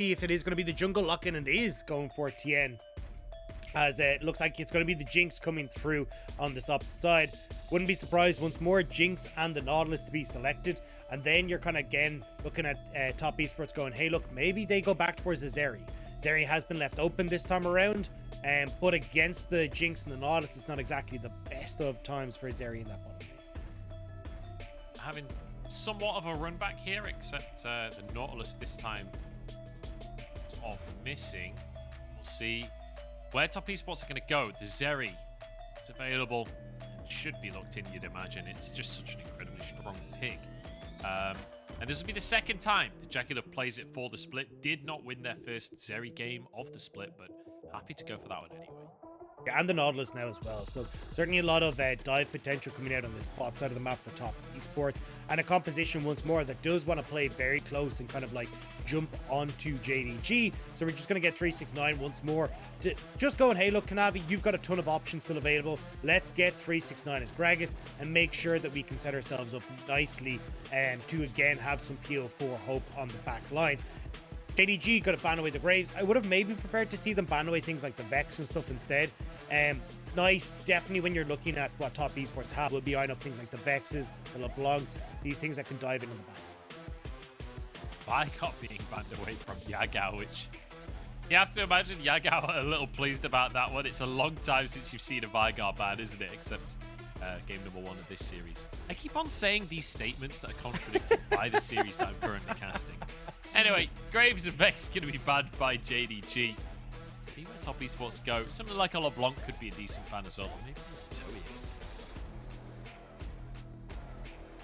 if it is going to be the jungle lock-in, and it is going for Tian, as it looks like it's going to be the Jinx coming through on this opposite side. Wouldn't be surprised once more Jinx and the Nautilus to be selected, and then you're kind of again looking at top esports going, hey look, maybe they go back towards the Zeri. Zeri has been left open this time around, but against the Jinx and the Nautilus, it's not exactly the best of times for Zeri in that bottom lane. Having somewhat of a run back here, except the Nautilus this time of missing. We'll see where top esports are going to go. The Zeri is available and should be locked in, you'd imagine. It's just such an incredibly strong pick. And this will be the second time that JackeyLove plays it for the split. Did not win their first Zeri game of the split, but happy to go for that one anyway. Yeah, and the Nautilus now as well. So certainly a lot of dive potential coming out on this bot side of the map for top esports, and a composition once more that does want to play very close and kind of like jump onto JDG. So we're just going to get 369 once more to just going, hey look Kanavi, you've got a ton of options still available. Let's get 369 as Gragas and make sure that we can set ourselves up nicely and to again have some PO4 hope on the back line. JDG got to ban away the Graves. I would have maybe preferred to see them ban away things like the Vex and stuff instead. Nice, definitely when you're looking at what top esports have, we'll be eyeing up things like the Vexes, the LeBlancs, these things that can dive into the back. Viktor being banned away from Yagao, which you have to imagine Yagao a little pleased about that one. It's a long time since you've seen a Viktor ban, isn't it? Except game number 1 of this series. I keep on saying these statements that are contradicted by the series that I'm currently casting. Anyway, Graves and Vex going to be banned by JDG. See where top esports go. Something like a LeBlanc could be a decent fan as well. Or maybe Toei.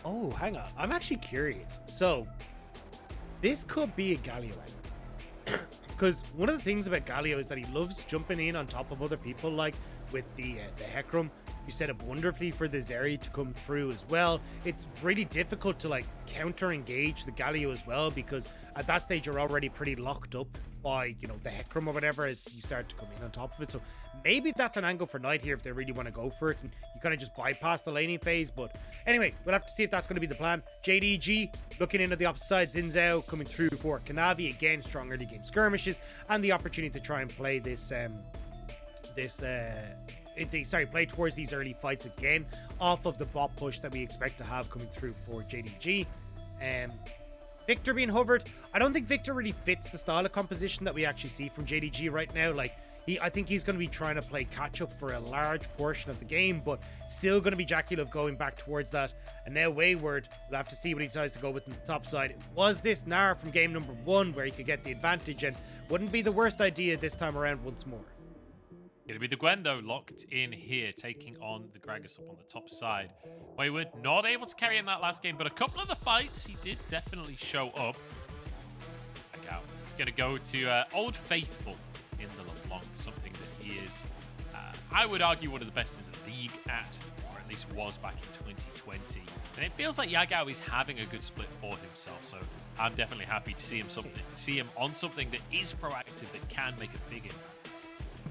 Oh, hang on. I'm actually curious. So, this could be a Galio angle. Because one of the things about Galio is that he loves jumping in on top of other people, like with the HEcarim. You set up wonderfully for the Zeri to come through as well. It's really difficult to like counter engage the Galio as well, because at that stage you're already pretty locked up by, you know, the HEcarim or whatever as you start to come in on top of it. So maybe that's an angle for Knight here if they really want to go for it and you kind of just bypass the laning phase. But anyway, we'll have to see if that's going to be the plan. JDG looking in at the opposite side. Zhao coming through for Kanavi. Again, strong early game skirmishes and the opportunity to try and play play towards these early fights again off of the bot push that we expect to have coming through for JDG. Viktor being hovered, I don't think Viktor really fits the style of composition that we actually see from JDG right now. Like, I think he's going to be trying to play catch up for a large portion of the game, but still going to be JackeyLove going back towards that. And now Wayward, we'll have to see what he decides to go with on the top side. Was this Nar from game number 1 where he could get the advantage, and wouldn't be the worst idea this time around once more. Gonna be the Gwen though, locked in here, taking on the Gragas up on the top side. Wayward not able to carry in that last game, but a couple of the fights he did definitely show up. Yagao gonna go to Old Faithful in the LeBlanc, something that he is, I would argue, one of the best in the league at, or at least was back in 2020. And it feels like Yagao is having a good split for himself, so I'm definitely happy to see him on something that is proactive, that can make a big impact.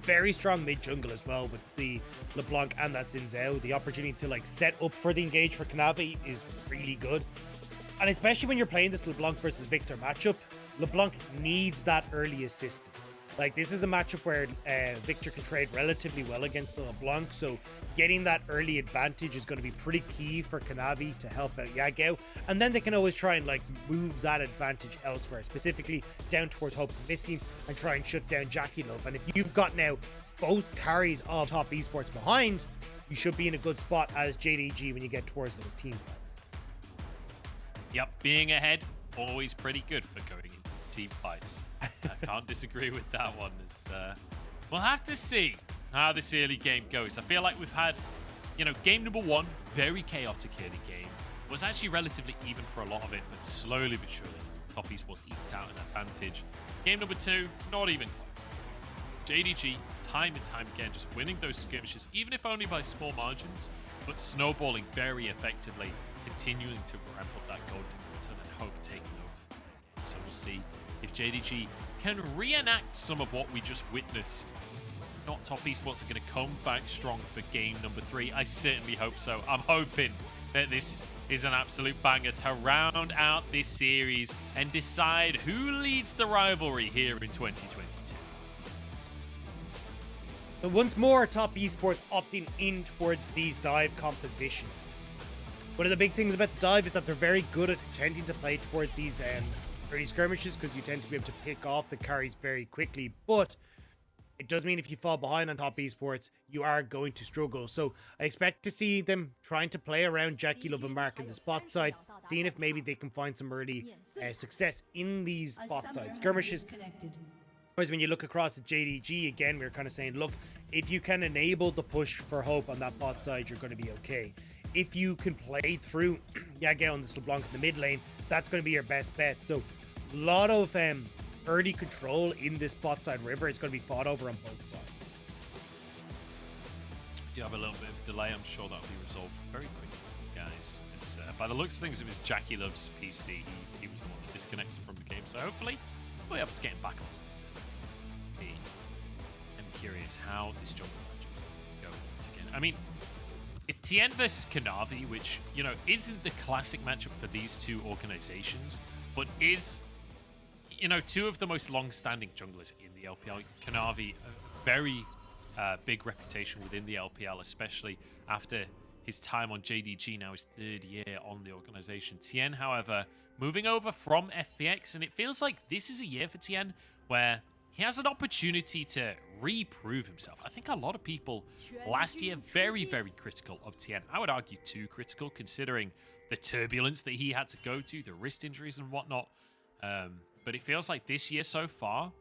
Very strong mid jungle as well with the LeBlanc and that Zhao. The opportunity to like set up for the engage for Kanavi is really good, and especially when you're playing this LeBlanc versus Viktor matchup, LeBlanc needs that early assistance. Like, this is a matchup where Viktor can trade relatively well against the LeBlanc, so getting that early advantage is going to be pretty key for Kanavi to help out Yagao, and then they can always try and like move that advantage elsewhere, specifically down towards Hope Missing, and try and shut down JackeyLove. And if you've got now both carries of top esports behind, you should be in a good spot as JDG when you get towards those team fights. Yep, being ahead, always pretty good for going into the team fights. I can't disagree with that one. We'll have to see how this early game goes. I feel like we've had, game number 1, very chaotic early game. Was actually relatively even for a lot of it, but slowly but surely, top esports eked out an advantage. Game number 2, not even close. JDG, time and time again, just winning those skirmishes, even if only by small margins, but snowballing very effectively, continuing to ramp up that gold difference, and then Hope taking over. So we'll see if JDG can reenact some of what we just witnessed. Not top esports are going to come back strong for game number 3. I certainly hope so. I'm hoping that this is an absolute banger to round out this series and decide who leads the rivalry here in 2022. So once more, top esports opting in towards these dive compositions. One of the big things about the dive is that they're very good at tending to play towards these early skirmishes because you tend to be able to pick off the carries very quickly. But it does mean if you fall behind on top esports, you are going to struggle. So I expect to see them trying to play around JackeyLove and Mark in the spot side, seeing if maybe they can find some early success in these spot side skirmishes. Whereas when you look across at JDG, again, we're kind of saying, look, if you can enable the push for Hope on that bot side, you're going to be okay. If you can play through Yagao and this LeBlanc in the mid lane, that's going to be your best bet. So a lot of early control in this bot side river. It's going to be fought over on both sides. We do have a little bit of delay. I'm sure that'll be resolved very quickly, guys. It's, by the looks of things, it was JackeyLove's PC. He was the one that disconnected from the game. So hopefully we'll be able to get him back onto this. I'm curious how this jungle matchup is going to go once again. I mean, it's Tian versus Kanavi, which, you know, isn't the classic matchup for these two organizations, but is, you know, two of the most long-standing junglers in the LPL. Kanavi, a very big reputation within the LPL, especially after his time on JDG, now his 3rd year on the organization. Tian, however, moving over from FPX, and it feels like this is a year for Tian where he has an opportunity to reprove himself. I think a lot of people last year very, very critical of Tian. I would argue too critical, considering the turbulence that he had to go to, the wrist injuries and whatnot. But it feels like this year so far,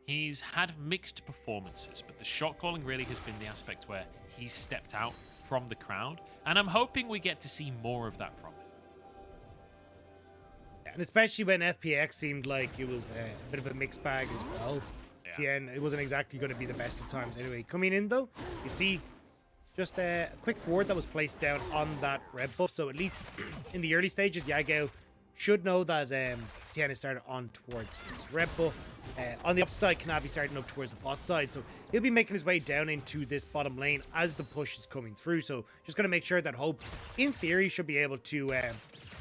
he's had mixed performances, but the shot calling really has been the aspect where he's stepped out from the crowd, and I'm hoping we get to see more of that from him. And especially when FPX seemed like it was a bit of a mixed bag as well. Yeah. Tian, it wasn't exactly going to be the best of times anyway. Coming in though, you see just a quick ward that was placed down on that red buff. So at least in the early stages, Yagao should know that Tian is started on towards his red buff. On the upside, Kanavi starting up towards the bot side. So he'll be making his way down into this bottom lane as the push is coming through. So just going to make sure that Hope, in theory, should be able to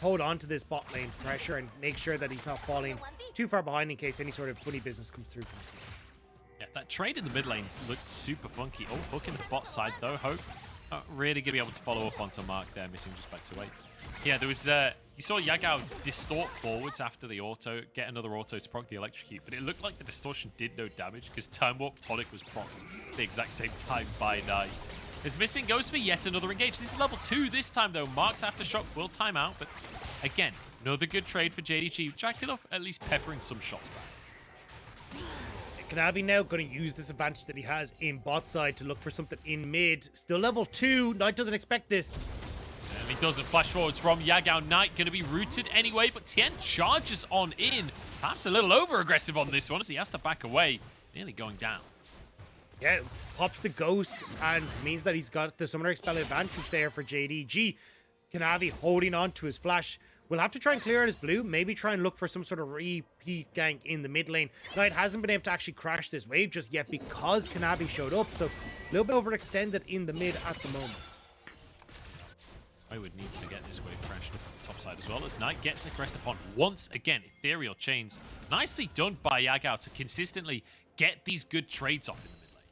hold on to this bot lane pressure and make sure that he's not falling too far behind in case any sort of funny business comes through from the team. Yeah, that trade in the mid lane looked super funky. Oh, hook in the bot side though. Hope not really going to be able to follow up onto Mark there, missing just back to 8. Yeah, there was, you saw Yagao distort forwards after the auto, get another auto to proc the electrocute, but it looked like the distortion did no damage because Time Warp Tonic was procced at the exact same time by Knight. His missing goes for yet another engage. This is level 2 this time though. Mark's Aftershock will time out, but again, another good trade for JDG. JackeyLove at least peppering some shots back. Kanavi now going to use this advantage that he has in bot side to look for something in mid. Still level 2. Knight doesn't expect this. And he doesn't. Flash forwards from Yagao. Knight going to be rooted anyway, but Tian charges on in. Perhaps a little over-aggressive on this one as he has to back away. Nearly going down. Yeah, pops the ghost and means that he's got the Summoner Expel advantage there for JDG. Kanavi holding on to his flash. We'll have to try and clear out his blue. Maybe try and look for some sort of repeat gank in the mid lane. Knight hasn't been able to actually crash this wave just yet because Kanavi showed up. So a little bit overextended in the mid at the moment. Wayward needs to get this wave crashed up on the top side as well as Knight gets aggressed upon once again. Ethereal chains. Nicely done by Yagao to consistently get these good trades off in the mid lane.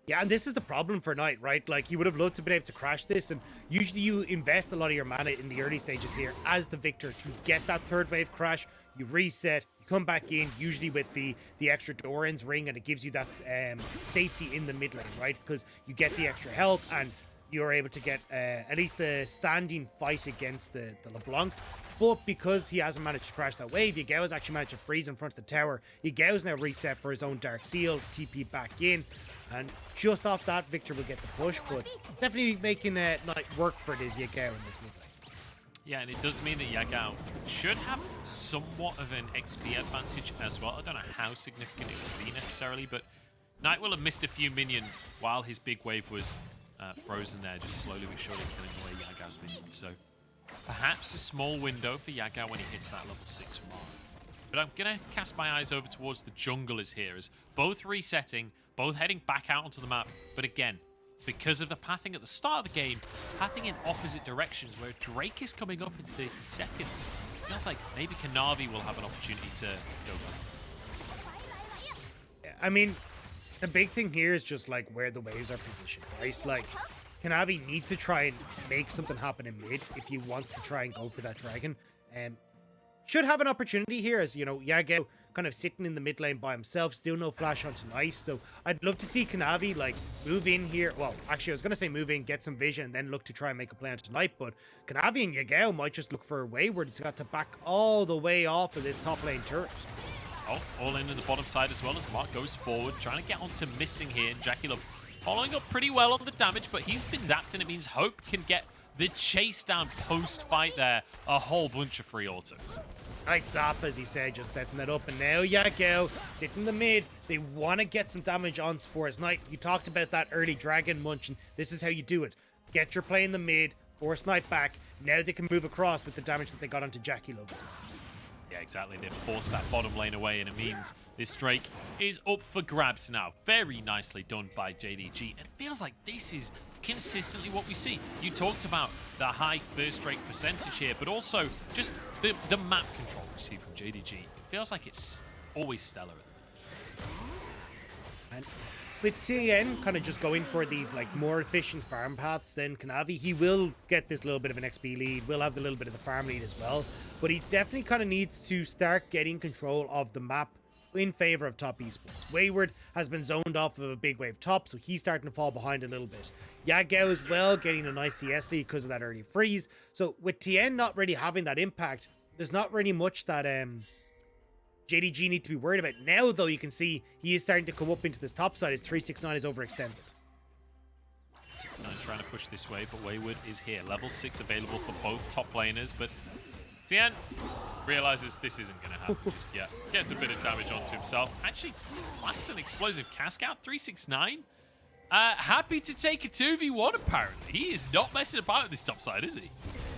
Yeah, and this is the problem for Knight, right? Like, you would have loved to be able to crash this, and usually you invest a lot of your mana in the early stages here as the Viktor to get that third wave crash. You reset, you come back in, usually with the extra Doran's ring, and it gives you that safety in the mid lane, right? Because you get the extra health, and you're able to get at least a standing fight against the LeBlanc. But because he hasn't managed to crash that wave, Yagao's actually managed to freeze in front of the tower. Yagao's now reset for his own Dark Seal, TP back in. And just off that, Viktor will get the push, but definitely making Knight work for this Yagao in this mid lane. Yeah, and it does mean that Yagao should have somewhat of an XP advantage as well. I don't know how significant it would be necessarily, but Knight will have missed a few minions while his big wave was frozen there, just slowly but surely killing away Yagao's minions. So perhaps a small window for Yagao when he hits that level 6 mark. But I'm going to cast my eyes over towards the junglers here as both resetting, both heading back out onto the map. But again, because of the pathing at the start of the game, pathing in opposite directions, where Drake is coming up in 30 seconds. Feels like maybe Kanavi will have an opportunity to go back. I mean, the big thing here is just like where the waves are positioned, right? Like, Kanavi needs to try and make something happen in mid if he wants to try and go for that dragon. Should have an opportunity here, as you know, Yagao kind of sitting in the mid lane by himself, still no flash on tonight. So I'd love to see Kanavi like move in here. Well, actually, I was gonna say move in, get some vision, and then look to try and make a play on tonight. But Kanavi and Yagao might just look for a Wayward. It's got to back all the way off of this top lane turret. Oh, all in the bottom side as well as Mark goes forward, trying to get onto missing here. And JackeyLove following up pretty well on the damage, but he's been zapped, and it means Hope can get the chase down post-fight there. A whole bunch of free autos. Nice zap, as he said, just setting that up. And now Yagao sitting in the mid. They want to get some damage on Force Knight. You talked about that early dragon munch, and this is how you do it. Get your play in the mid, Force Knight back. Now they can move across with the damage that they got onto JackeyLove. Yeah, exactly. They've forced that bottom lane away, and it means this Drake is up for grabs now. Very nicely done by JDG. It feels like this is consistently what we see. You talked about the high first Drake percentage here, but also just the map control we see from JDG. It feels like it's always stellar. And with Tian kind of just going for these like more efficient farm paths than Kanavi, he will get this little bit of an XP lead, will have the little bit of the farm lead as well, but he definitely kind of needs to start getting control of the map in favor of top esports. Wayward has been zoned off of a big wave top, so he's starting to fall behind a little bit. Yagao as well, getting a nice CS lead because of that early freeze. So with Tian not really having that impact, there's not really much that JDG need to be worried about. Now, though, you can see he is starting to come up into this top side. His 369 is overextended. 6-9 trying to push this way, but Wayward is here. Level 6 available for both top laners, but Tian realizes this isn't going to happen just yet. Gets a bit of damage onto himself. Actually, blasts an explosive cask out. 369. Happy to take a 2v1, apparently. He is not messing about with this top side, is he?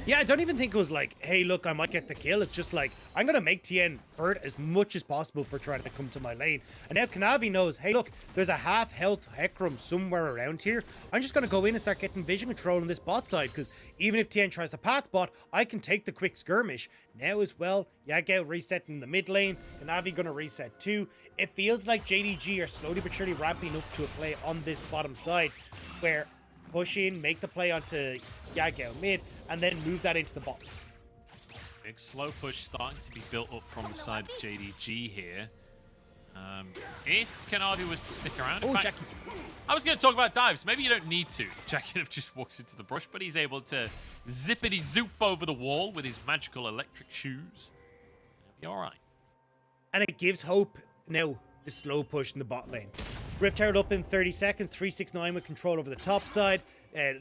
Yeah, I don't even think it was like, hey, look, I might get the kill. It's just like, I'm going to make Tian hurt as much as possible for trying to come to my lane. And now Kanavi knows, hey, look, there's a half health HEcarim somewhere around here. I'm just going to go in and start getting vision control on this bot side, because even if Tian tries to path bot, I can take the quick skirmish. Now as well, Yagao resetting the mid lane. Kanavi going to reset too. It feels like JDG are slowly but surely ramping up to a play on this bottom side, where push in, make the play onto Yagao mid, and then move that into the bot. Big slow push starting to be built up from the side of JDG here. If Kanavi was to stick around, in fact, I was going to talk about dives. Maybe you don't need to. JackeyLove just walks into the brush, but he's able to zippity zoop over the wall with his magical electric shoes. He'll be all right. And it gives Hope now the slow push in the bot lane. Rift Herald up in 30 seconds, 369 with control over the top side.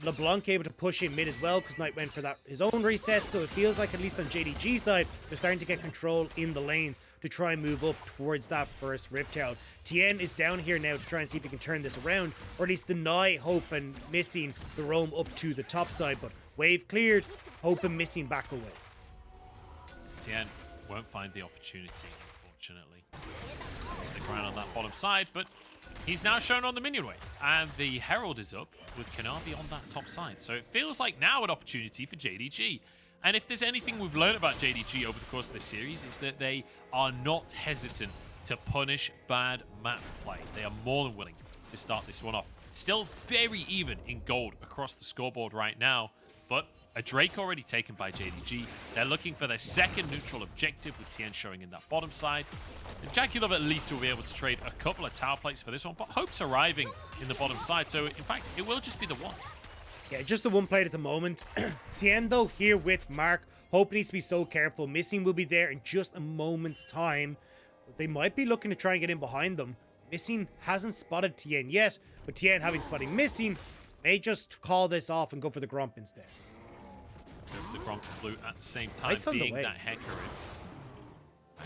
LeBlanc able to push in mid as well because Knight went for that his own reset, so it feels like at least on JDG side they're starting to get control in the lanes to try and move up towards that first Rift Herald. Tian is down here now to try and see if he can turn this around, or at least deny Hope and missing the roam up to the top side, but wave cleared, Hope and missing back away. Tian won't find the opportunity, unfortunately. Stick around on that bottom side, but he's now shown on the minion wave, and the Herald is up with Kanavi on that top side. So it feels like now an opportunity for JDG. And if there's anything we've learned about JDG over the course of this series, is that they are not hesitant to punish bad map play. They are more than willing to start this one off. Still very even in gold across the scoreboard right now, but a Drake already taken by JDG. They're looking for their second neutral objective with Tian showing in that bottom side. And JackeyLove at least will be able to trade a couple of tower plates for this one, but Hope's arriving in the bottom side, so in fact, it will just be the one. Yeah, just the one plate at the moment. Tian, though, here with Mark. Hope needs to be so careful. Missing will be there in just a moment's time. They might be looking to try and get in behind them. Missing hasn't spotted Tian yet, but Tian having spotted Missing may just call this off and go for the Gromp instead. The Gromp blue at the same time being that HEcarim.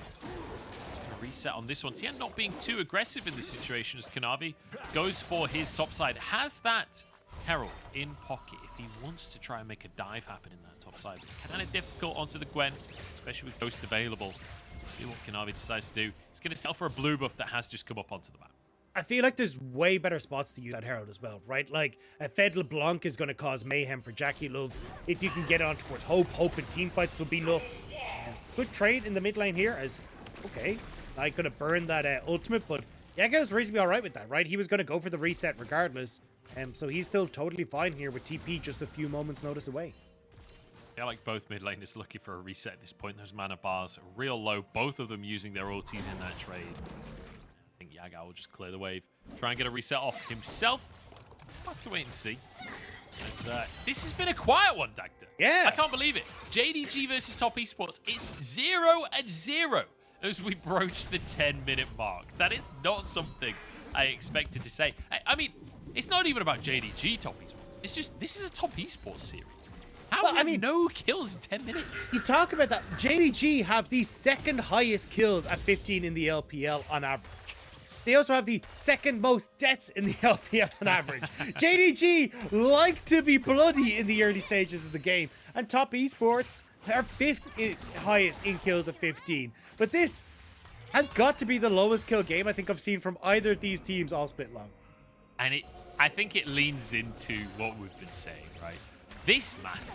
Just going to reset on this one. Tian not being too aggressive in this situation as Kanavi goes for his top side. Has that Herald in pocket if he wants to try and make a dive happen in that top side. It's kind of difficult onto the Gwen, especially with Ghost available. We'll see what Kanavi decides to do. He's going to sell for a blue buff that has just come up onto the map. I feel like there's way better spots to use that Herald as well, right? Like, a fed LeBlanc is going to cause mayhem for JackeyLove. If you can get on towards Hope and team fights will be nuts. Good trade in the mid lane here as, okay, I could have burned that ultimate, but Yagao's reasonably alright with that, right? He was going to go for the reset regardless. So he's still totally fine here with TP just a few moments notice away. I feel like both mid laners looking for a reset at this point. Those mana bars are real low. Both of them using their ultis in that trade. I think Yagao will just clear the wave. Try and get a reset off himself. We'll have to wait and see. As, this has been a quiet one, Dagda. Yeah. I can't believe it. JDG versus Top Esports. It's 0-0 as we broach the 10-minute mark. That is not something I expected to say. I mean, it's not even about JDG Top Esports. It's just, this is a Top Esports series. How do we have no kills in 10 minutes? You talk about that. JDG have the second highest kills at 15 in the LPL on average. They also have the second most deaths in the LPL on average. JDG like to be bloody in the early stages of the game. And Top Esports are 5th highest in kills at 15. But this has got to be the lowest kill game I think I've seen from either of these teams all split long. And I think it leans into what we've been saying, right? This matters.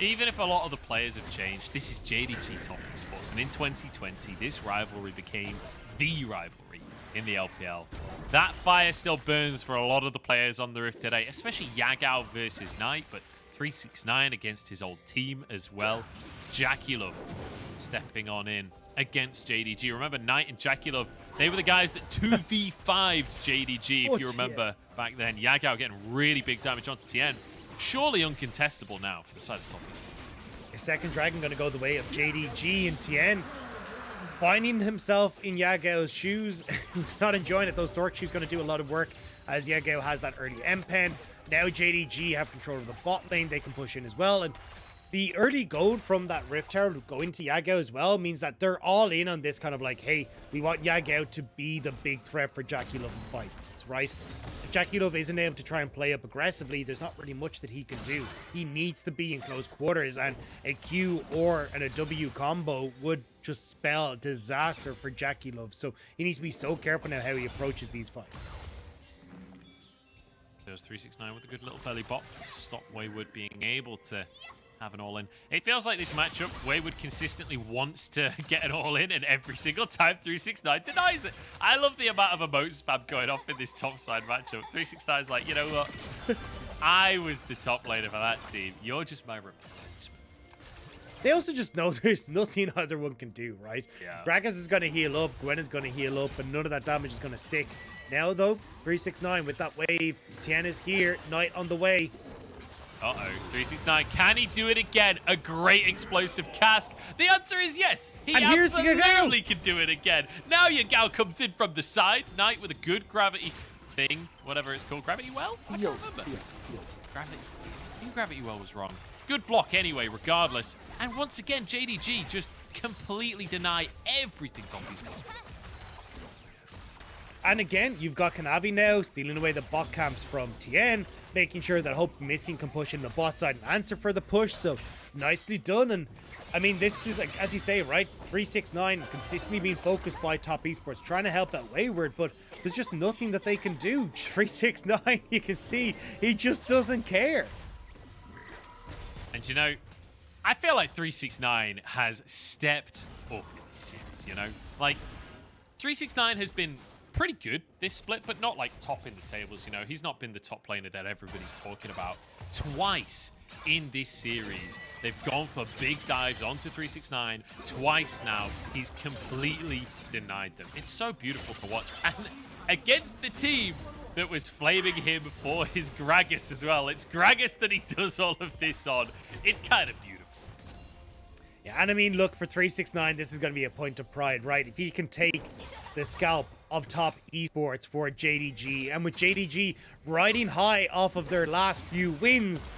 Even if a lot of the players have changed, this is JDG Top Esports. And in 2020, this rivalry became the rivalry in the LPL. That fire still burns for a lot of the players on the Rift today, especially Yagao versus Knight, but 369 against his old team as well. JackeyLove stepping on in against JDG. Remember, Knight and JackeyLove, they were the guys that 2v5'd JDG, if you remember back then. Yagao getting really big damage onto Tian. Surely uncontestable now for the side of Top Esports. A second dragon going to go the way of JDG and Tian. Finding himself in Yagao's shoes. He's not enjoying it. Those Zork shoes going to do a lot of work as Yagao has that early M-pen. Now JDG have control of the bot lane. They can push in as well. And the early gold from that Rift Herald going to Yagao as well means that they're all in on this kind of like, hey, we want Yagao to be the big threat for JackeyLove in fight. Right? If JackeyLove isn't able to try and play up aggressively, there's not really much that he can do. He needs to be in close quarters, and a Q or a W combo would just spell disaster for JackeyLove. So he needs to be so careful now how he approaches these fights. There's 369 with a good little belly bot to stop Wayward being able to have an all-in. It feels like this matchup, Wayward consistently wants to get an all-in, and every single time 369 denies it. I love the amount of emote spam going off in this top side matchup. 369 is like, you know what? I was the top laner for that team. You're just my replacement. They also just know there's nothing either one can do, right? Yeah. Gragas is going to heal up, Gwen is going to heal up, but none of that damage is going to stick. Now, though, 369 with that wave. Tian is here, Knight on the way. Uh-oh, 369, can he do it again? A great explosive cast. The answer is yes. He absolutely can do it again. Now Yagao comes in from the side. Knight with a good gravity thing, whatever it's called. Gravity well? I can't remember. Gravity. I think Gravity well was wrong. Good block anyway, regardless. And once again, JDG just completely deny everything Top Esports. And again, you've got Kanavi now stealing away the bot camps from Tian, making sure that Hope Missing can push in the bot side and answer for the push. So nicely done. And I mean, this is, like, as you say, right? 369 consistently being focused by Top Esports, trying to help out Wayward, but there's just nothing that they can do. 369, you can see, he just doesn't care. And you know, I feel like 369 has stepped up in this series, you know? Like, 369 has been pretty good this split, but not like top in the tables, you know. He's not been the top laner that everybody's talking about. Twice in this series, they've gone for big dives onto 369. Twice now, he's completely denied them. It's so beautiful to watch. And against the team that was flaming him for his Gragas as well. It's Gragas that he does all of this on. It's kind of beautiful. Yeah, and I mean, look, for 369, this is going to be a point of pride, right? If he can take the scalp of Top Esports for JDG, and with JDG riding high off of their last few wins,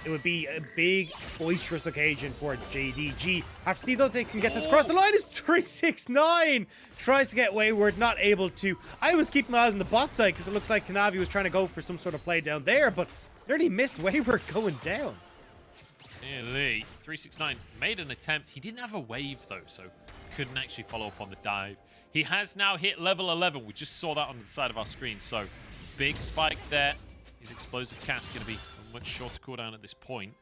it would be a big, boisterous occasion for JDG. Have to see, though, they can get this across the line. Is 369 tries to get Wayward, not able to. I was keeping my eyes on the bot side because it looks like Kanavi was trying to go for some sort of play down there, but nearly missed Wayward going down. Nearly. 369 made an attempt. He didn't have a wave, though, so couldn't actually follow up on the dive. He has now hit level 11. We just saw that on the side of our screen. So big spike there. His explosive cast going to be a much shorter cooldown at this point.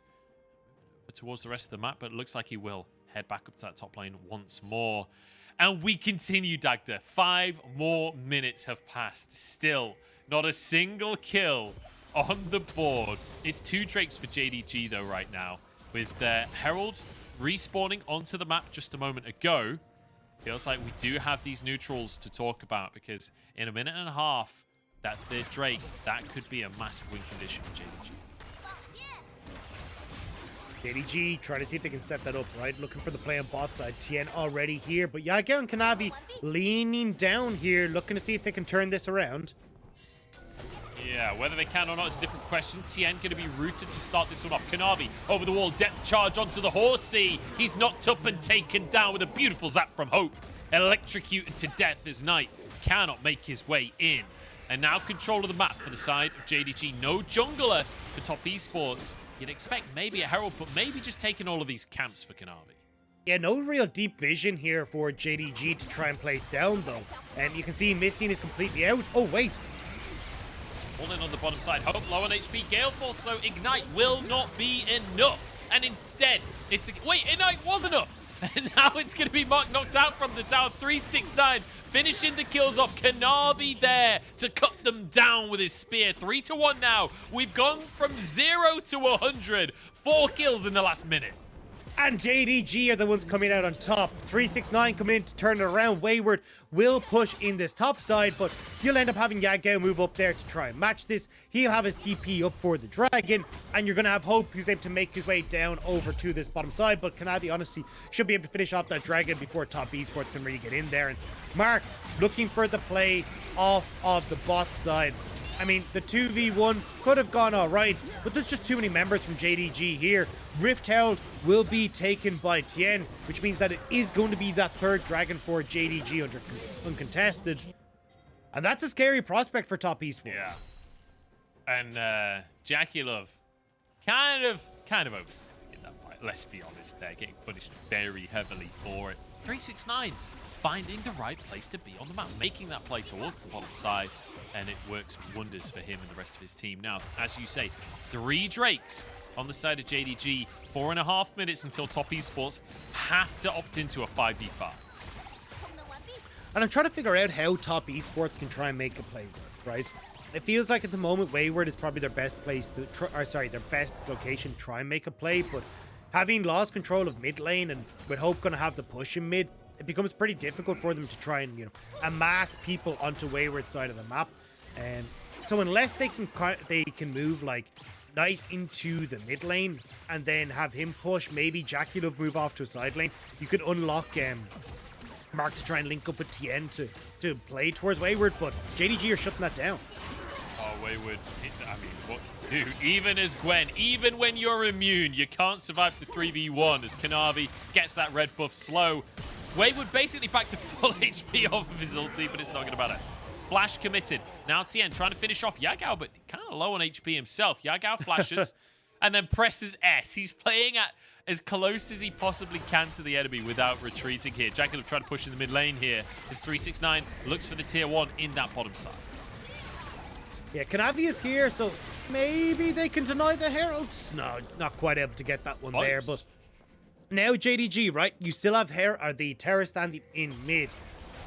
But towards the rest of the map, but it looks like he will head back up to that top lane once more. And we continue, Dagda. 5 more minutes have passed. Still, not a single kill on the board. It's 2 Drakes for JDG, though, right now. With Herald respawning onto the map just a moment ago. Feels like we do have these neutrals to talk about, because in a minute and a half, that third Drake, that could be a massive win condition for JDG. JDG trying to see if they can set that up, right? Looking for the play on bot side. Tian already here, but Yagao and Kanavi leaning down here, looking to see if they can turn this around. Yeah, whether they can or not is a different question. Tian going to be rooted to start this one off. Kanavi over the wall, depth charge onto the horsey. He's knocked up and taken down with a beautiful zap from Hope. Electrocuted to death as Knight cannot make his way in. And now control of the map for the side of JDG. No jungler for top esports. You'd expect maybe a Herald, but maybe just taking all of these camps for Kanavi. Yeah, no real deep vision here for JDG to try and place down, though. And you can see Missing is completely out. Oh, wait. All in on the bottom side. Hope low on HP. Gale Force, though, Ignite will not be enough. And instead, it's a... Wait, Ignite was enough. And now it's going to be Mark knocked out from the tower. 369 finishing the kills off. Kanavi there to cut them down with his spear. 3-1 now. We've gone from 0 to 100. 4 kills in the last minute. And JDG are the ones coming out on top. 369 coming in to turn it around. Wayward will push in this top side, but you'll end up having Yagao move up there to try and match this. He'll have his TP up for the dragon, and you're going to have Hope, who's able to make his way down over to this bottom side. But Kanavi, honestly, should be able to finish off that dragon before top esports can really get in there. And Mark looking for the play off of the bot side. I mean, the 2v1 could have gone all right, but there's just too many members from JDG here. Rift Herald will be taken by Tian, which means that it is going to be that third dragon for JDG uncontested. And that's a scary prospect for top esports. Yeah. And JackeyLove kind of overstepping in that fight. Let's be honest, they're getting punished very heavily for it. 369 finding the right place to be on the map, making that play towards the bottom side, and it works wonders for him and the rest of his team. Now, as you say, 3 Drakes on the side of JDG, 4.5 minutes until top esports have to opt into a 5v5. And I'm trying to figure out how top esports can try and make a play work, right? It feels like at the moment Wayward is probably their best place to their best location to try and make a play, but having lost control of mid lane and with Hope going to have the push in mid, it becomes pretty difficult for them to try and, you know, amass people onto Wayward's side of the map. And so unless they can move like Knight into the mid lane and then have him push, maybe JackeyLove move off to a side lane, you could unlock Mark to try and link up with Tian to play towards Wayward, but JDG are shutting that down. Oh, Wayward, I mean, what do you do? Even as Gwen, even when you're immune, you can't survive the 3v1 as Kanavi gets that red buff slow. Wayward basically back to full HP off of his ulti, but it's not going to matter. Flash committed. Now Tian trying to finish off Yagao, but kind of low on HP himself. Yagao flashes and then presses S. He's playing at as close as he possibly can to the enemy without retreating here. JackeyLove trying to push in the mid lane here as 369 looks for the tier 1 in that bottom side. Yeah, Kanavi is here, so maybe they can deny the Heralds. No, not quite able to get that one there, but now JDG, right? You still have the Terra standing in mid.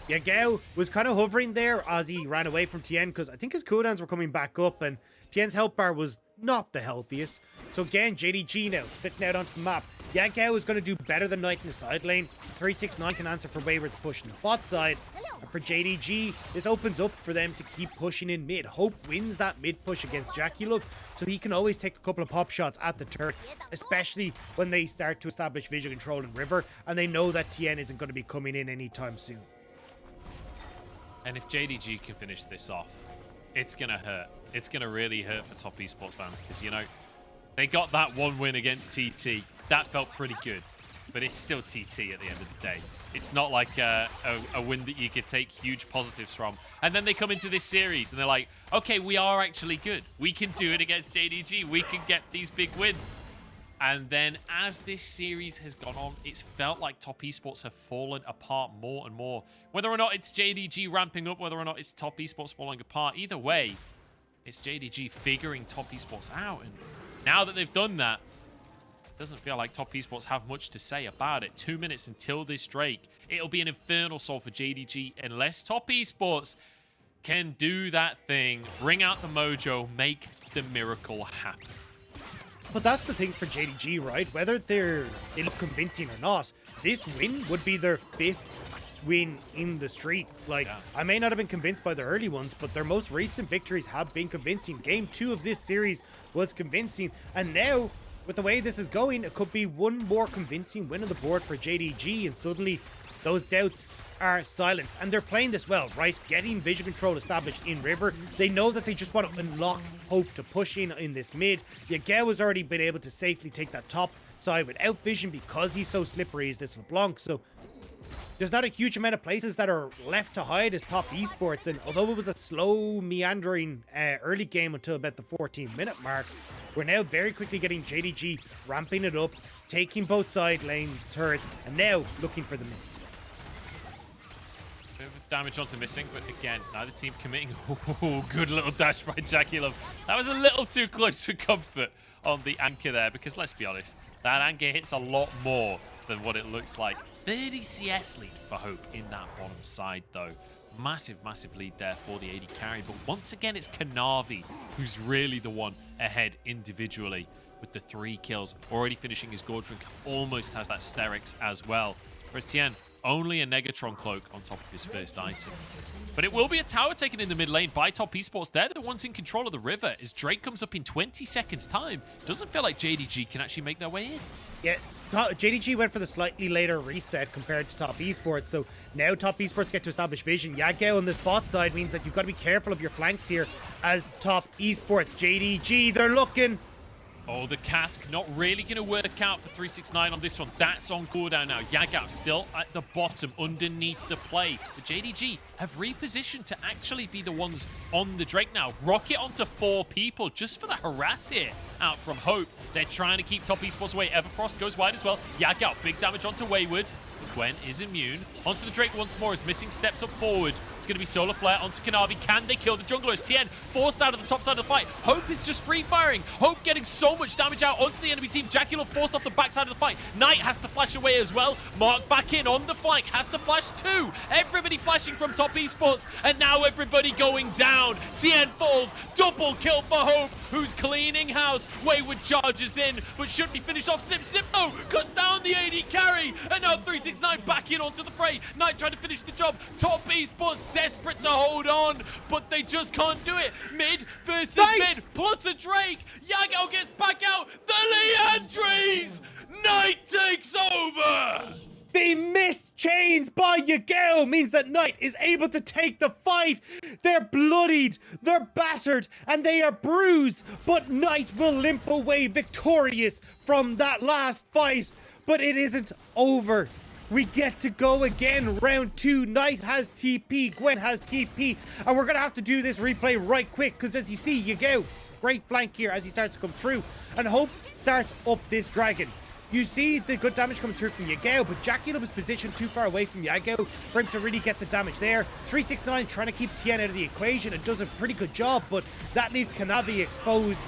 Yagao was kind of hovering there as he ran away from Tian because I think his cooldowns were coming back up and Tian's health bar was not the healthiest. So again, JDG now splitting out onto the map. Yagao is going to do better than Knight in the side lane. 369 can answer for Wayward's push in the bot side. And for JDG, this opens up for them to keep pushing in mid. Hope wins that mid push against JackeyLove, so he can always take a couple of pop shots at the turret, especially when they start to establish vision control in River, and they know that Tian isn't going to be coming in anytime soon. And if JDG can finish this off, it's going to hurt. It's going to really hurt for top esports fans because, you know, they got that one win against TT. That felt pretty good, but it's still TT at the end of the day. It's not like a win that you could take huge positives from. And then they come into this series and they're like, okay, we are actually good. We can do it against JDG. We can get these big wins. And then as this series has gone on, it's felt like Top Esports have fallen apart more and more. Whether or not it's JDG ramping up, whether or not it's Top Esports falling apart, either way, it's JDG figuring Top Esports out. And now that they've done that, it doesn't feel like Top Esports have much to say about it. 2 minutes until this Drake. It'll be an infernal soul for JDG unless Top Esports can do that thing, bring out the mojo, make the miracle happen. But that's the thing for JDG, right? Whether they look convincing or not, this win would be their 5th win in the streak. Like, yeah. I may not have been convinced by the early ones, but their most recent victories have been convincing. Game 2 of this series was convincing. And now, with the way this is going, it could be one more convincing win on the board for JDG. And suddenly, those doubts are silenced. And they're playing this well, right? Getting vision control established in River. They know that they just want to unlock hope to push in this mid. Yagao has already been able to safely take that top side without vision because he's so slippery as this LeBlanc. So there's not a huge amount of places that are left to hide as Top Esports. And although it was a slow, meandering early game until about the 14-minute mark, we're now very quickly getting JDG ramping it up, taking both side lane turrets, and now looking for the mid. Bit of damage onto missing, but again, neither team committing. Oh, good little dash by JackeyLove. That was a little too close for comfort on the anchor there, because let's be honest, that anchor hits a lot more than what it looks like. 30 CS lead for Hope in that bottom side, though. Massive, massive lead there for the HEcarim. But once again, it's Kanavi who's really the one ahead individually with the 3 kills. Already finishing his Gourd Drink, almost has that Sterix as well. Whereas Tian, only a Negatron Cloak on top of his first item. But it will be a tower taken in the mid lane by Top Esports. They're the ones in control of the river. As Drake comes up in 20 seconds time, doesn't feel like JDG can actually make their way in. Yeah, JDG went for the slightly later reset compared to Top Esports, so now Top Esports get to establish vision. Yagao on this bot side means that you've got to be careful of your flanks here as Top Esports. JDG, they're looking. Oh, the cask not really going to work out for 369 on this one. That's on cooldown now. Yagao still at the bottom underneath the play. The JDG have repositioned to actually be the ones on the Drake now. Rocket onto 4 people just for the harass here out from Hope. They're trying to keep Top Esports away. Everfrost goes wide as well. Yagao, big damage onto Wayward. Gwen is immune. Onto the Drake once more as Missing steps up forward. It's going to be Solar Flare onto Kanavi. Can they kill the junglers? Tian forced out of the top side of the fight. Hope is just free firing. Hope getting so much damage out onto the enemy team. JackeyLove forced off the backside of the fight. Knight has to flash away as well. Mark back in on the flank. Has to flash too. Everybody flashing from Top Esports. And now everybody going down. Tian falls. Double kill for Hope, who's cleaning house. Wayward charges in, but should be finished off. Snip, snip, no. Cuts down the AD carry. And now 369 back in onto the fray. Knight trying to finish the job. Top Esports desperate to hold on, but they just can't do it. Mid versus mid, plus a Drake. Yagao gets back out. The Leandries. Knight takes over. The missed chains by Yagao means that Knight is able to take the fight. They're bloodied, they're battered, and they are bruised, but Knight will limp away victorious from that last fight. But it isn't over. We get to go again. Round 2. Knight has TP. Gwen has TP. And we're going to have to do this replay right quick. Because as you see, Yagao, great flank here as he starts to come through. And Hope starts up this dragon. You see the good damage coming through from Yagao. But JackeyLove is positioned too far away from Yagao for him to really get the damage there. 369 trying to keep Tian out of the equation. And does a pretty good job. But that leaves Kanavi exposed.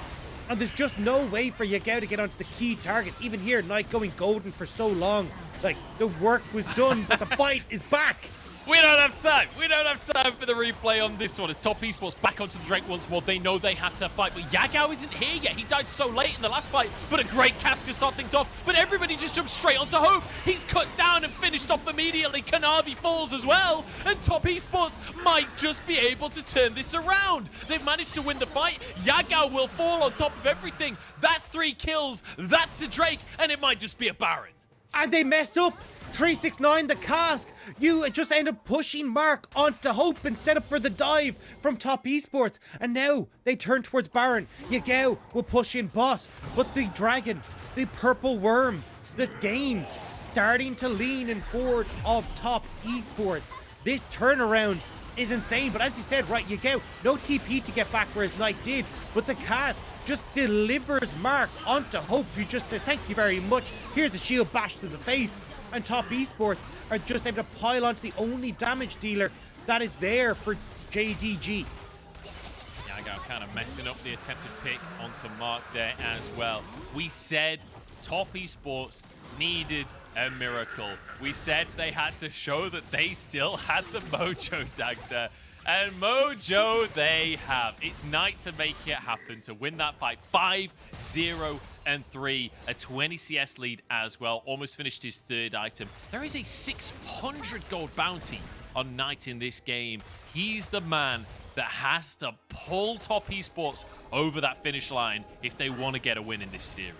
And there's just no way for Yagao to get onto the key targets. Even here, Knight going golden for so long. Like, the work was done, but the fight is back. We don't have time. We don't have time for the replay on this one. As Top Esports back onto the Drake once more. They know they have to fight, but Yagao isn't here yet. He died so late in the last fight, but a great cast to start things off. But everybody just jumps straight onto Hope. He's cut down and finished off immediately. Kanavi falls as well, and Top Esports might just be able to turn this around. They've managed to win the fight. Yagao will fall on top of everything. That's 3 kills. That's a Drake, and it might just be a Baron. And they mess up. 369, the cask. You just end up pushing Mark onto Hope and set up for the dive from Top Esports. And now they turn towards Baron. Yagao will push in bot. But the dragon, the purple worm, the game starting to lean in forward of Top Esports. This turnaround is insane. But as you said, right, Yagao, no TP to get back where his Knight did, but the cast just delivers Mark onto Hope, who just says, thank you very much. Here's a shield bash to the face. And Top Esports are just able to pile onto the only damage dealer that is there for JDG. Yagao kind of messing up the attempted pick onto Mark there as well. We said Top Esports needed a miracle. We said they had to show that they still had the mojo, Dagda. And mojo they have. It's Knight to make it happen, to win that fight. 5-0-3, a 20 CS lead as well. Almost finished his third item. There is a 600 gold bounty on Knight in this game. He's the man that has to pull Top Esports over that finish line if they want to get a win in this series.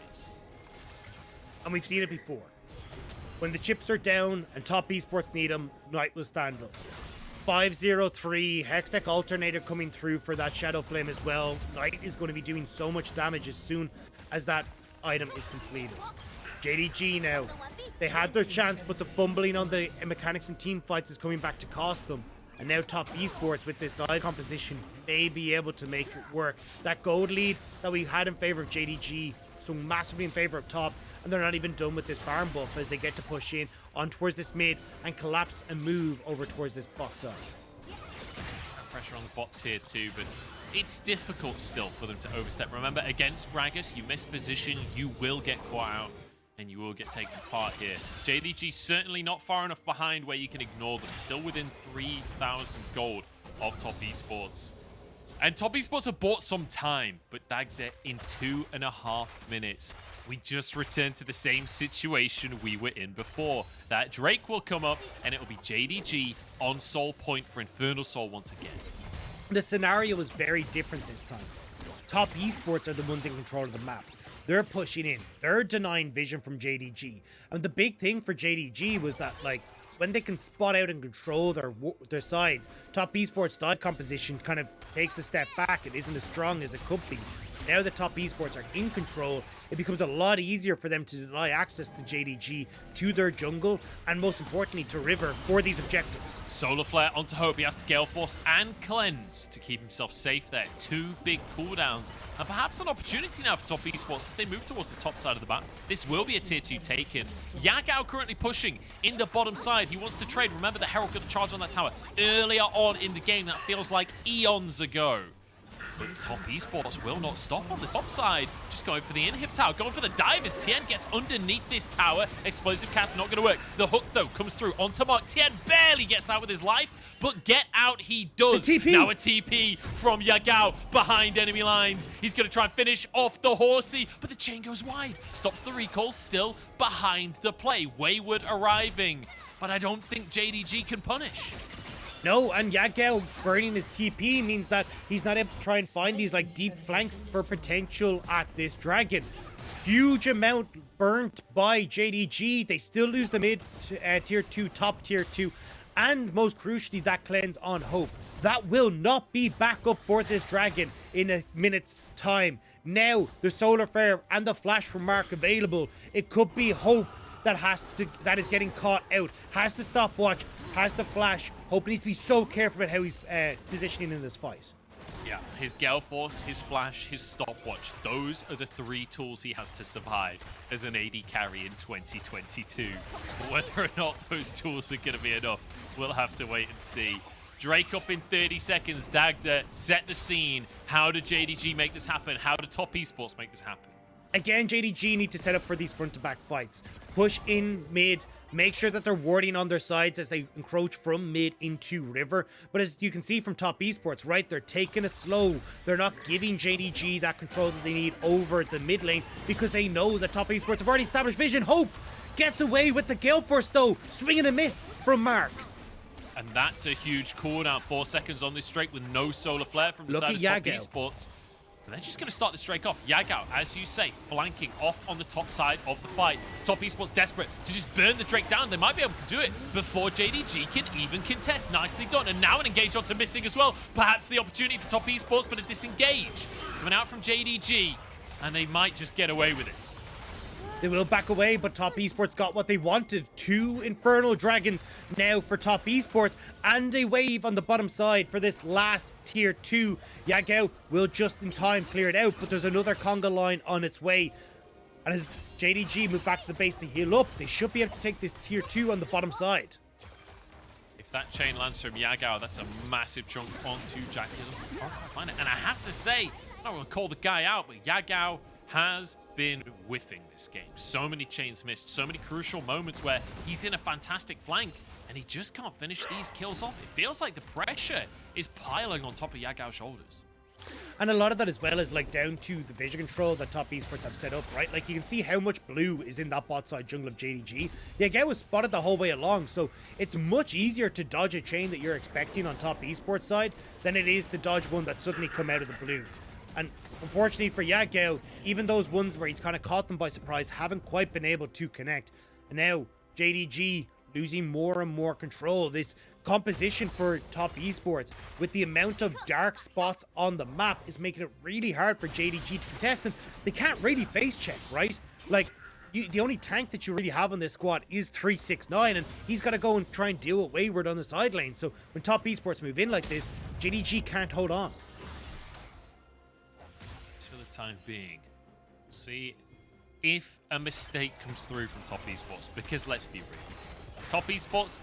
And we've seen it before. When the chips are down and Top Esports need them, Knight will stand up. 5-0-3, Hextech Alternator coming through for that Shadow Flame as well. Knight is going to be doing so much damage as soon as that item is completed. JDG now, they had their chance, but the fumbling on the mechanics and team fights is coming back to cost them. And now Top Esports with this dive composition may be able to make it work. That gold lead that we had in favor of JDG, so massively in favor of Top, and they're not even done with this Baron buff as they get to push in on towards this mid and collapse and move over towards this bot side. Pressure on the bot tier 2, but it's difficult still for them to overstep. Remember, against Gragas, you miss position, you will get caught out, and you will get taken apart here. JDG certainly not far enough behind where you can ignore them. Still within 3,000 gold of Top Esports. And Top Esports have bought some time, but Dagda in 2.5 minutes. We just returned to the same situation we were in before. That Drake will come up, and it will be JDG on Soul Point for Infernal Soul once again. The scenario was very different this time. Top Esports are the ones in control of the map. They're pushing in. They're denying vision from JDG. And the big thing for JDG was that, like, when they can spot out and control their sides, Top Esports' dive composition kind of takes a step back. It isn't as strong as it could be. Now that Top Esports are in control, it becomes a lot easier for them to deny access to JDG, to their jungle, and most importantly to River for these objectives. Solar Flare onto Hope. He has to Gale Force and Cleanse to keep himself safe there. 2 big cooldowns. And perhaps an opportunity now for Top Esports as they move towards the top side of the map. This will be a tier 2 taken. Yagao currently pushing in the bottom side. He wants to trade. Remember, the Herald got a charge on that tower earlier on in the game. That feels like eons ago. But Top Esports will not stop on the top side. Just going for the inhib tower. Going for the dive as Tian gets underneath this tower. Explosive cast not going to work. The hook, though, comes through onto Mark. Tian barely gets out with his life, but get out he does. Now a TP from Yagao behind enemy lines. He's going to try and finish off the horsey, but the chain goes wide. Stops the recall, still behind the play. Wayward arriving, but I don't think JDG can punish. No, and Yagao burning his TP means that he's not able to try and find these like deep flanks for potential at this dragon. Huge amount burnt by JDG. They still lose the mid tier 2, top tier 2, and most crucially that cleanse on Hope. That will not be back up for this dragon in a minute's time. Now the solar flare and the flash from Mark available. It could be Hope that is getting caught out. Has the stopwatch, has the flash. Hope needs to be so careful about how he's positioning in this fight. Yeah, his Gale Force, his flash, his stopwatch. Those are the 3 tools he has to survive as an AD carry in 2022. But whether or not those tools are going to be enough, we'll have to wait and see. Drake up in 30 seconds. Dagda, set the scene. How did JDG make this happen? How did Top Esports make this happen? Again, JDG need to set up for these front-to-back fights. Push in mid, make sure that they're warding on their sides as they encroach from mid into River. But as you can see from Top Esports, right, they're taking it slow. They're not giving JDG that control that they need over the mid lane because they know that Top Esports have already established vision. Hope gets away with the Gale Force, though. Swing and a miss from Mark. And that's a huge cooldown. 4 seconds on this Drake with no solar flare from the side of Top Esports. And they're just going to start this Drake off. Yagao, as you say, flanking off on the top side of the fight. Top Esports desperate to just burn the Drake down. They might be able to do it before JDG can even contest. Nicely done. And now an engage onto missing as well. Perhaps the opportunity for Top Esports, but a disengage. Coming out from JDG, and they might just get away with it. They will back away, but Top Esports got what they wanted. 2 Infernal Dragons now for Top Esports, and a wave on the bottom side for this last tier 2. Yagao will just in time clear it out, but there's another conga line on its way. And as JDG move back to the base to heal up, they should be able to take this tier 2 on the bottom side. If that chain lands from Yagao, that's a massive chunk onto JackeyLove. And I have to say, I don't want to call the guy out, but Yagao has been whiffing this game. So many chains missed, so many crucial moments where he's in a fantastic flank and he just can't finish these kills off. It feels like the pressure is piling on top of Yagao's shoulders. And a lot of that as well is like down to the vision control that Top Esports have set up, right? Like you can see how much blue is in that bot side jungle of JDG. Yagao was spotted the whole way along, so it's much easier to dodge a chain that you're expecting on Top Esports side than it is to dodge one that suddenly come out of the blue. And unfortunately for Yagao, even those ones where he's kind of caught them by surprise haven't quite been able to connect. And now JDG losing more and more control. This composition for Top Esports with the amount of dark spots on the map is making it really hard for JDG to contest them. They can't really face check, right? Like, the only tank that you really have on this squad is 369, and he's got to go and try and deal with Wayward on the side lane. So when Top Esports move in like this, JDG can't hold on. For the time being, we'll see if a mistake comes through from Top Esports, because let's be real, Top Esports,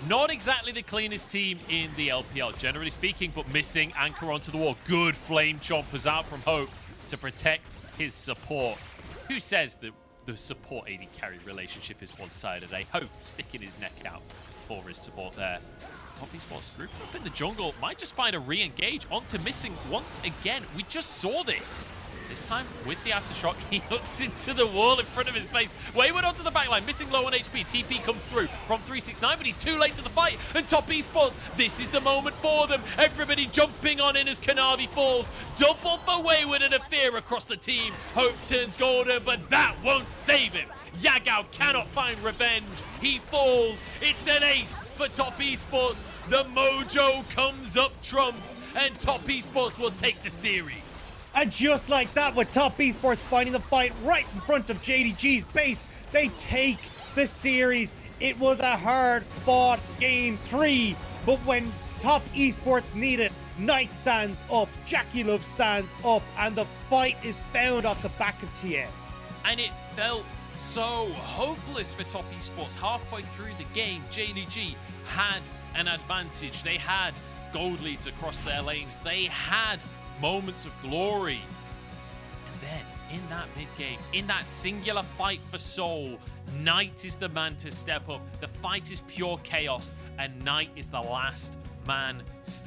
not exactly the cleanest team in the LPL, generally speaking, but missing Anchor onto the wall. Good flame chompers out from Hope to protect his support. Who says that the support AD carry relationship is one-sided? Hope sticking his neck out for his support there. Top Esports group up in the jungle might just find a re-engage onto missing once again. We just saw this. This time with the aftershock, he hooks into the wall in front of his face. Wayward onto the backline, missing low on HP. TP comes through from 369, but he's too late to the fight. And Top Esports, this is the moment for them. Everybody jumping on in as Kanavi falls. Double for Wayward and a fear across the team. Hope turns golden, but that won't save him. Yagao cannot find revenge. He falls. It's an ace for Top Esports. The mojo comes up trumps, and Top Esports will take the series. And just like that, with Top Esports finding the fight right in front of JDG's base, they take the series. It was a hard-fought game 3, but when Top Esports need it, Knight stands up, JackeyLove stands up, and the fight is found off the back of Tian. And it felt so hopeless for Top Esports. Halfway through the game, JDG had an advantage. They had gold leads across their lanes. They had moments of glory. And then, in that mid-game, in that singular fight for soul, Knight is the man to step up. The fight is pure chaos, and Knight is the last man standing.